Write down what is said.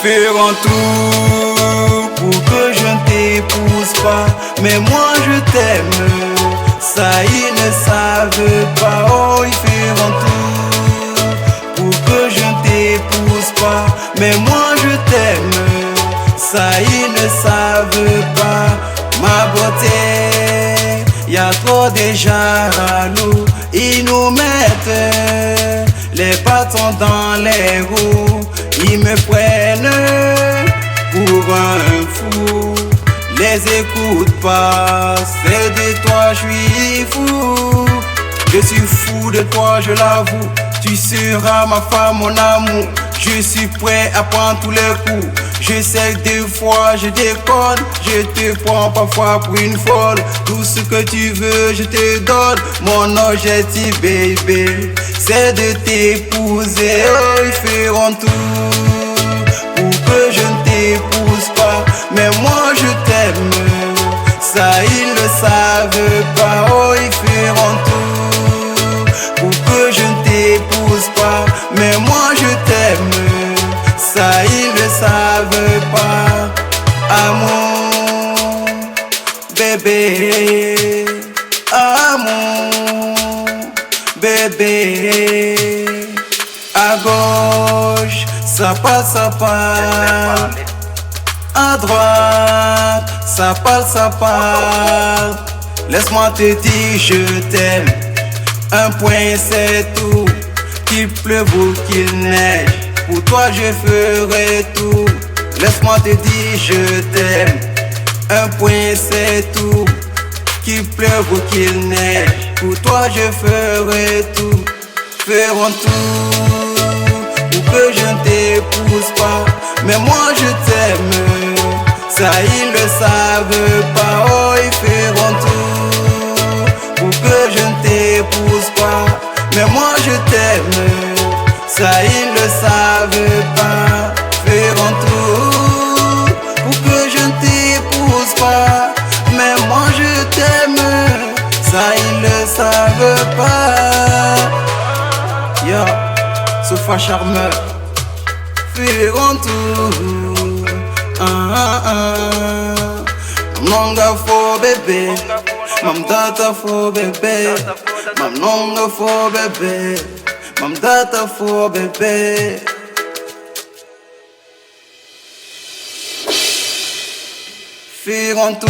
feront tout pour que je ne t'épouse pas, mais moi je t'aime. Ça ils ne savent pas. Oh, ils feront tout pour que je ne t'épouse pas, mais moi je t'aime. Ça ils ne savent pas. Ma beauté, y a trop déjà jaloux. Ils nous mettent les bâtons dans les roues. Ils me prennent pour un fou. Les écoute pas, c'est de toi je suis fou. Je suis fou de toi, je l'avoue. Tu seras ma femme, mon amour. Je suis prêt à prendre tous les coups. Je sais que des fois je déconne. Je te prends parfois pour une folle. Tout ce que tu veux je te donne. Mon objectif baby, c'est de t'épouser. Oh, ils feront tout pour que je ne t'épouse pas, mais moi je t'aime. Ça ils ne savent pas. Oh, ils feront tout pour que je ne t'épouse pas, mais moi je t'aime. Ça ils ne savent pas. Amour, bébé, amour, bébé. À gauche, ça passe, ça parle. À droite, ça parle. Laisse-moi te dire je t'aime. Un point c'est tout. Qu'il pleuve ou qu'il neige, pour toi je ferai tout. Laisse-moi te dire je t'aime. Un point c'est tout. Qu'il pleuve ou qu'il neige, pour toi je ferai tout. Feront tout pour que je ne t'épouse pas, mais moi je t'aime. Ça ils le savent pas. Oh, ils feront tout pour que je ne t'épouse pas, mais moi je t'aime. Ça ils le savent pas. Feront tout pour que je ne t'épouse pas, mais moi je t'aime. Ça ils le savent pas. Yo, Sofa Charmeur, feront tout. Mamnonga fo bébé, mam data fo bébé, mamnonga fo bébé, mam data fo bébé. Feront tout